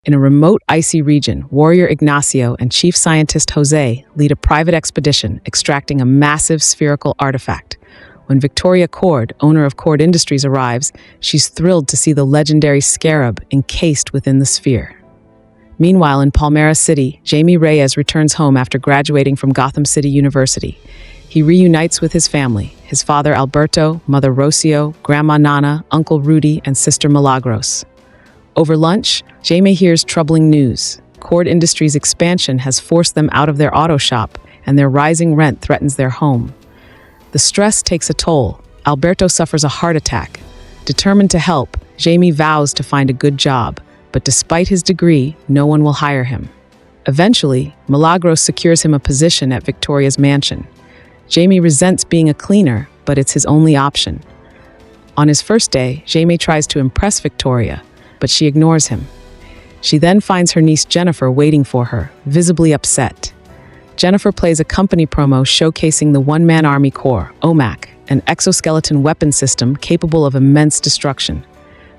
In a remote, icy region, warrior Ignacio and chief scientist Jose lead a private expedition extracting a massive spherical artifact. When Victoria Cord, owner of Cord Industries, arrives, she's thrilled to see the legendary scarab encased within the sphere. Meanwhile, in Palmera City, Jamie Reyes returns home after graduating from Gotham City University. He reunites with his family, his father Alberto, mother Rocio, grandma Nana, uncle Rudy, and sister Milagros. Over lunch, Jamie hears troubling news. Cord Industries' expansion has forced them out of their auto shop, and their rising rent threatens their home. The stress takes a toll. Alberto suffers a heart attack. Determined to help, Jamie vows to find a good job, but despite his degree, no one will hire him. Eventually, Milagros secures him a position at Victoria's mansion. Jamie resents being a cleaner, but it's his only option. On his first day, Jamie tries to impress Victoria, but she ignores him. She then finds her niece Jennifer waiting for her, visibly upset. Jennifer plays a company promo showcasing the One-Man Army Corps, OMAC, an exoskeleton weapon system capable of immense destruction.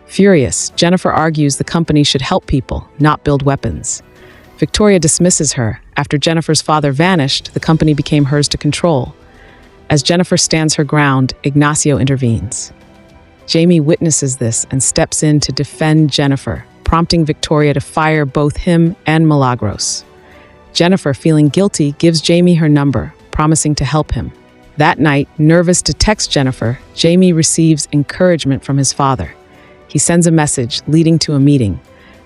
Furious, Jennifer argues the company should help people, not build weapons. Victoria dismisses her. After Jennifer's father vanished, the company became hers to control. As Jennifer stands her ground, Ignacio intervenes. Jamie witnesses this and steps in to defend Jennifer, prompting Victoria to fire both him and Milagros. Jennifer, feeling guilty, gives Jamie her number, promising to help him. That night, nervous to text Jennifer, Jamie receives encouragement from his father. He sends a message, leading to a meeting.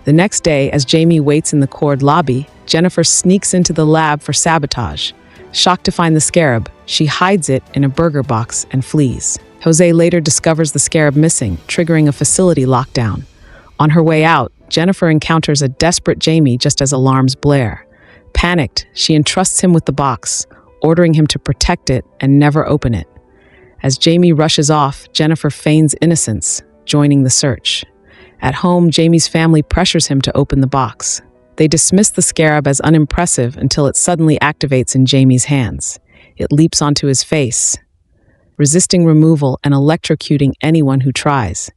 The next day, as Jamie waits in the Cord lobby, Jennifer sneaks into the lab for sabotage. Shocked to find the scarab, she hides it in a burger box and flees. Jose later discovers the scarab missing, triggering a facility lockdown. On her way out, Jennifer encounters a desperate Jamie just as alarms blare. Panicked, she entrusts him with the box, ordering him to protect it and never open it. As Jamie rushes off, Jennifer feigns innocence, joining the search. At home, Jamie's family pressures him to open the box. They dismiss the scarab as unimpressive until it suddenly activates in Jamie's hands. It leaps onto his face, resisting removal and electrocuting anyone who tries.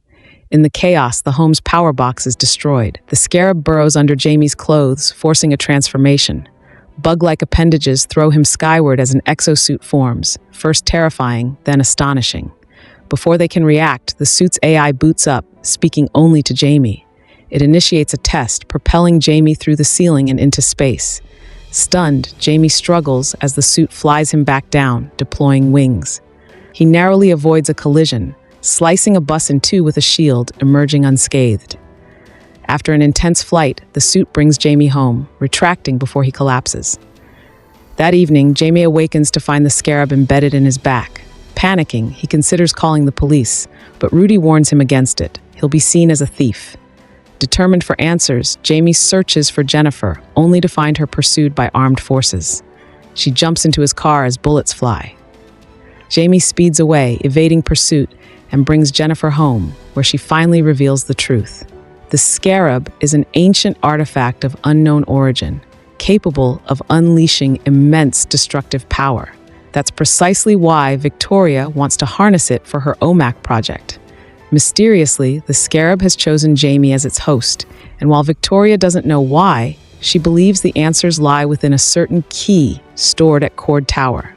In the chaos, the home's power box is destroyed. The scarab burrows under Jamie's clothes, forcing a transformation. Bug-like appendages throw him skyward as an exosuit forms, first terrifying, then astonishing. Before they can react, the suit's AI boots up, speaking only to Jamie. It initiates a test, propelling Jamie through the ceiling and into space. Stunned, Jamie struggles as the suit flies him back down, deploying wings. He narrowly avoids a collision, slicing a bus in two with a shield, emerging unscathed. After an intense flight, the suit brings Jamie home, retracting before he collapses. That evening, Jamie awakens to find the scarab embedded in his back. Panicking, he considers calling the police, but Rudy warns him against it. He'll be seen as a thief. Determined for answers, Jamie searches for Jennifer, only to find her pursued by armed forces. She jumps into his car as bullets fly. Jamie speeds away, evading pursuit, and brings Jennifer home, where she finally reveals the truth. The scarab is an ancient artifact of unknown origin, capable of unleashing immense destructive power. That's precisely why Victoria wants to harness it for her OMAC project. Mysteriously, the scarab has chosen Jamie as its host, and while Victoria doesn't know why, she believes the answers lie within a certain key stored at Cord Tower.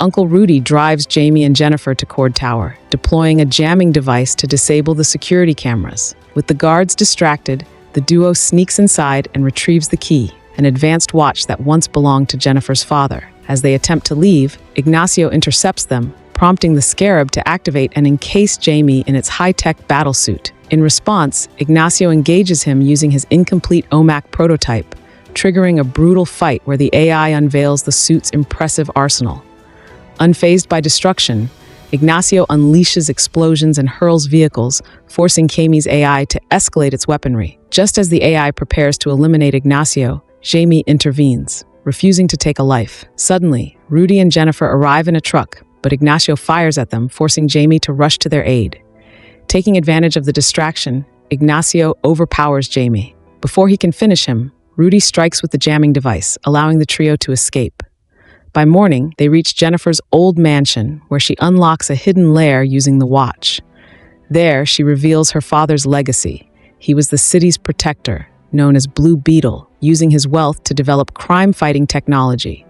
Uncle Rudy drives Jamie and Jennifer to Cord Tower, deploying a jamming device to disable the security cameras. With the guards distracted, the duo sneaks inside and retrieves the key, an advanced watch that once belonged to Jennifer's father. As they attempt to leave, Ignacio intercepts them, prompting the scarab to activate and encase Jamie in its high-tech battlesuit. In response, Ignacio engages him using his incomplete OMAC prototype, triggering a brutal fight where the AI unveils the suit's impressive arsenal. Unfazed by destruction, Ignacio unleashes explosions and hurls vehicles, forcing Jamie's AI to escalate its weaponry. Just as the AI prepares to eliminate Ignacio, Jamie intervenes, refusing to take a life. Suddenly, Rudy and Jennifer arrive in a truck, but Ignacio fires at them, forcing Jamie to rush to their aid. Taking advantage of the distraction, Ignacio overpowers Jamie. Before he can finish him, Rudy strikes with the jamming device, allowing the trio to escape. By morning, they reach Jennifer's old mansion, where she unlocks a hidden lair using the watch. There, she reveals her father's legacy. He was the city's protector, known as Blue Beetle, using his wealth to develop crime-fighting technology.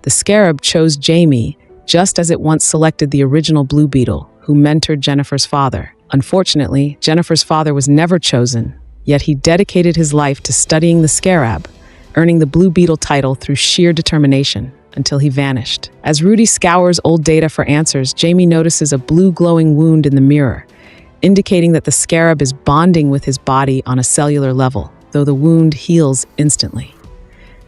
The Scarab chose Jamie, just as it once selected the original Blue Beetle, who mentored Jennifer's father. Unfortunately, Jennifer's father was never chosen, yet he dedicated his life to studying the Scarab, earning the Blue Beetle title through sheer determination until he vanished. As Rudy scours old data for answers, Jamie notices a blue glowing wound in the mirror, indicating that the Scarab is bonding with his body on a cellular level, though the wound heals instantly.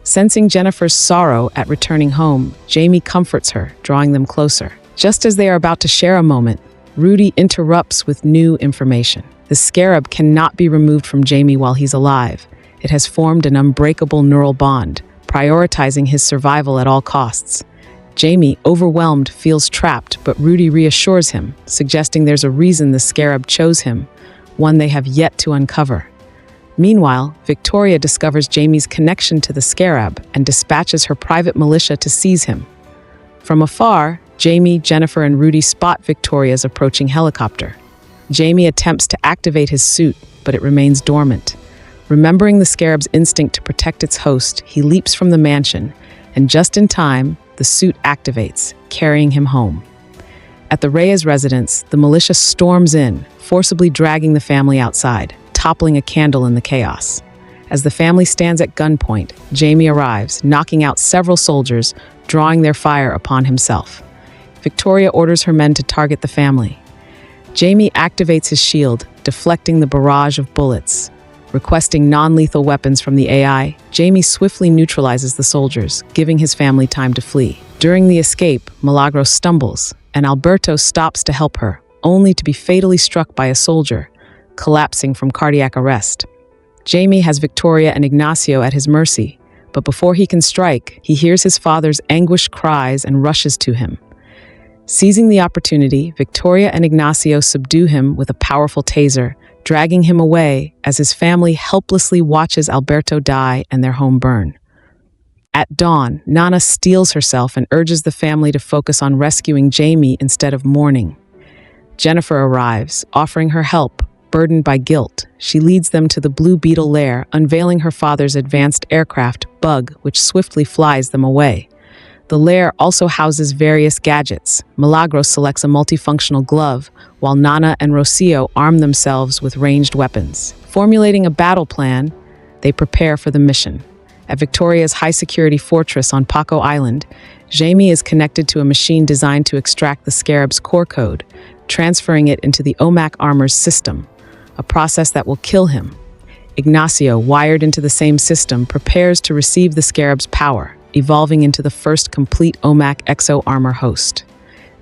Sensing Jennifer's sorrow at returning home, Jamie comforts her, drawing them closer. Just as they are about to share a moment, Rudy interrupts with new information. The Scarab cannot be removed from Jamie while he's alive. It has formed an unbreakable neural bond, prioritizing his survival at all costs. Jamie, overwhelmed, feels trapped, but Rudy reassures him, suggesting there's a reason the Scarab chose him, one they have yet to uncover. Meanwhile, Victoria discovers Jamie's connection to the Scarab and dispatches her private militia to seize him. From afar, Jamie, Jennifer, and Rudy spot Victoria's approaching helicopter. Jamie attempts to activate his suit, but it remains dormant. Remembering the Scarab's instinct to protect its host, he leaps from the mansion, and just in time, the suit activates, carrying him home. At the Reyes residence, the militia storms in, forcibly dragging the family outside, toppling a candle in the chaos. As the family stands at gunpoint, Jamie arrives, knocking out several soldiers, drawing their fire upon himself. Victoria orders her men to target the family. Jamie activates his shield, deflecting the barrage of bullets. Requesting non-lethal weapons from the AI, Jamie swiftly neutralizes the soldiers, giving his family time to flee. During the escape, Milagros stumbles, and Alberto stops to help her, only to be fatally struck by a soldier, collapsing from cardiac arrest. Jamie has Victoria and Ignacio at his mercy, but before he can strike, he hears his father's anguished cries and rushes to him. Seizing the opportunity, Victoria and Ignacio subdue him with a powerful taser, dragging him away as his family helplessly watches Alberto die and their home burn. At dawn, Nana steels herself and urges the family to focus on rescuing Jamie instead of mourning. Jennifer arrives, offering her help. Burdened by guilt, she leads them to the Blue Beetle lair, unveiling her father's advanced aircraft, Bug, which swiftly flies them away. The lair also houses various gadgets. Milagros selects a multifunctional glove, while Nana and Rocio arm themselves with ranged weapons. Formulating a battle plan, they prepare for the mission. At Victoria's high-security fortress on Paco Island, Jamie is connected to a machine designed to extract the Scarab's core code, transferring it into the OMAC armor's system, a process that will kill him. Ignacio, wired into the same system, prepares to receive the Scarab's power, evolving into the first complete OMAC exo armor host.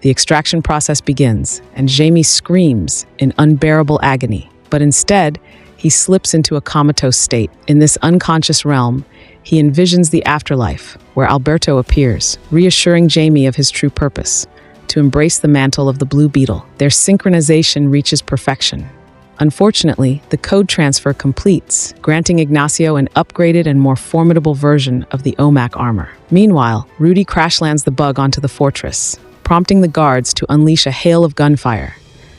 The extraction process begins, and Jamie screams in unbearable agony, but instead, he slips into a comatose state. In this unconscious realm, he envisions the afterlife, where Alberto appears, reassuring Jamie of his true purpose, to embrace the mantle of the Blue Beetle. Their synchronization reaches perfection. Unfortunately, the code transfer completes, granting Ignacio an upgraded and more formidable version of the OMAC armor. Meanwhile, Rudy crash-lands the Bug onto the fortress, prompting the guards to unleash a hail of gunfire.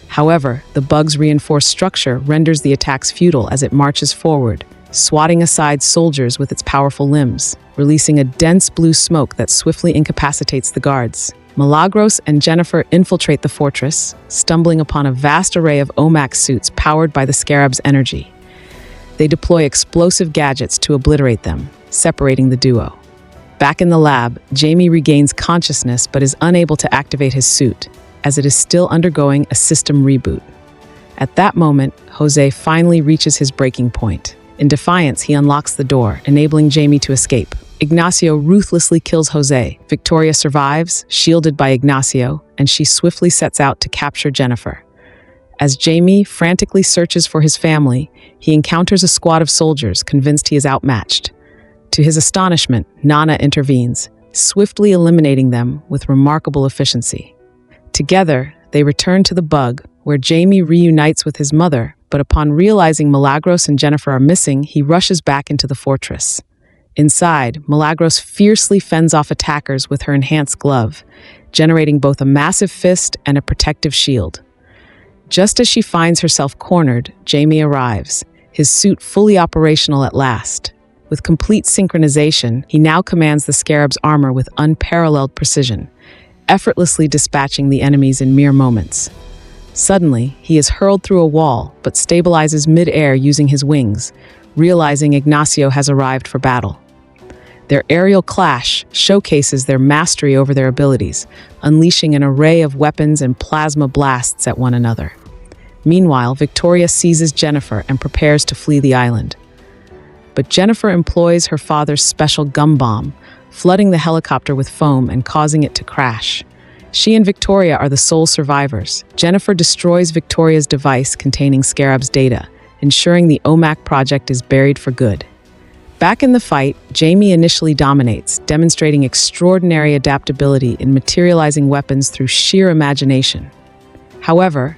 However, the Bug's reinforced structure renders the attacks futile as it marches forward, swatting aside soldiers with its powerful limbs, releasing a dense blue smoke that swiftly incapacitates the guards. Milagros and Jennifer infiltrate the fortress, stumbling upon a vast array of OMAC suits powered by the Scarab's energy. They deploy explosive gadgets to obliterate them, separating the duo. Back in the lab, Jamie regains consciousness but is unable to activate his suit, as it is still undergoing a system reboot. At that moment, Jose finally reaches his breaking point. In defiance, he unlocks the door, enabling Jamie to escape. Ignacio ruthlessly kills Jose. Victoria survives, shielded by Ignacio, and she swiftly sets out to capture Jennifer. As Jamie frantically searches for his family, he encounters a squad of soldiers, convinced he is outmatched. To his astonishment, Nana intervenes, swiftly eliminating them with remarkable efficiency. Together, they return to the Bug, where Jamie reunites with his mother, but upon realizing Milagros and Jennifer are missing, he rushes back into the fortress. Inside, Milagros fiercely fends off attackers with her enhanced glove, generating both a massive fist and a protective shield. Just as she finds herself cornered, Jamie arrives, his suit fully operational at last. With complete synchronization, he now commands the Scarab's armor with unparalleled precision, effortlessly dispatching the enemies in mere moments. Suddenly, he is hurled through a wall, but stabilizes mid-air using his wings, realizing Ignacio has arrived for battle. Their aerial clash showcases their mastery over their abilities, unleashing an array of weapons and plasma blasts at one another. Meanwhile, Victoria seizes Jennifer and prepares to flee the island. But Jennifer employs her father's special gum bomb, flooding the helicopter with foam and causing it to crash. She and Victoria are the sole survivors. Jennifer destroys Victoria's device containing Scarab's data, ensuring the OMAC project is buried for good. Back in the fight, Jamie initially dominates, demonstrating extraordinary adaptability in materializing weapons through sheer imagination. However,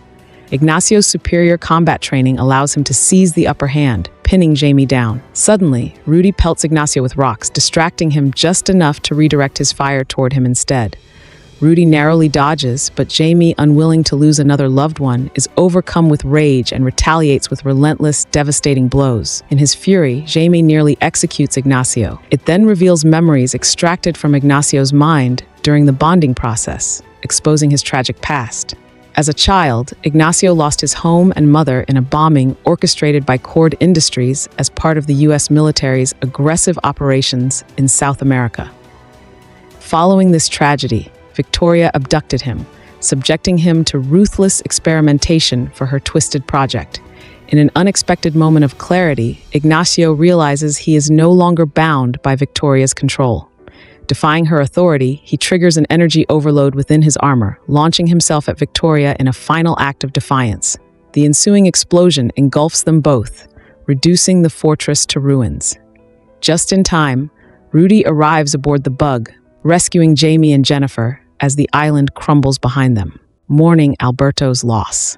Ignacio's superior combat training allows him to seize the upper hand, pinning Jamie down. Suddenly, Rudy pelts Ignacio with rocks, distracting him just enough to redirect his fire toward him instead. Rudy narrowly dodges, but Jamie, unwilling to lose another loved one, is overcome with rage and retaliates with relentless, devastating blows. In his fury, Jamie nearly executes Ignacio. It then reveals memories extracted from Ignacio's mind during the bonding process, exposing his tragic past. As a child, Ignacio lost his home and mother in a bombing orchestrated by Cord Industries as part of the U.S. military's aggressive operations in South America. Following this tragedy, Victoria abducted him, subjecting him to ruthless experimentation for her twisted project. In an unexpected moment of clarity, Ignacio realizes he is no longer bound by Victoria's control. Defying her authority, he triggers an energy overload within his armor, launching himself at Victoria in a final act of defiance. The ensuing explosion engulfs them both, reducing the fortress to ruins. Just in time, Rudy arrives aboard the Bug, rescuing Jamie and Jennifer as the island crumbles behind them, mourning Alberto's loss.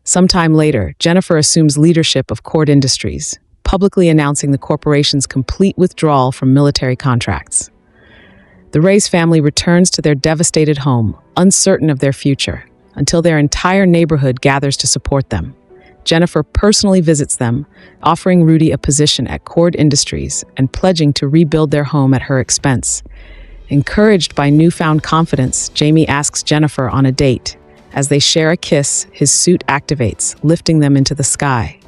Sometime later, Jennifer assumes leadership of Cord Industries, publicly announcing the corporation's complete withdrawal from military contracts. The Reyes family returns to their devastated home, uncertain of their future, until their entire neighborhood gathers to support them. Jennifer personally visits them, offering Rudy a position at Cord Industries and pledging to rebuild their home at her expense. Encouraged by newfound confidence, Jamie asks Jennifer on a date. As they share a kiss, his suit activates, lifting them into the sky.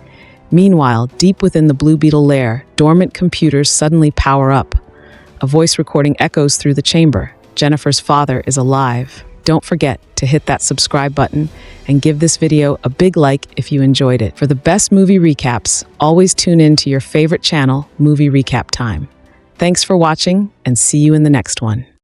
Meanwhile, deep within the Blue Beetle lair, dormant computers suddenly power up. A voice recording echoes through the chamber. Jennifer's father is alive. Don't forget to hit that subscribe button and give this video a big like if you enjoyed it. For the best movie recaps, always tune in to your favorite channel, Movie Recap Time. Thanks for watching, and see you in the next one.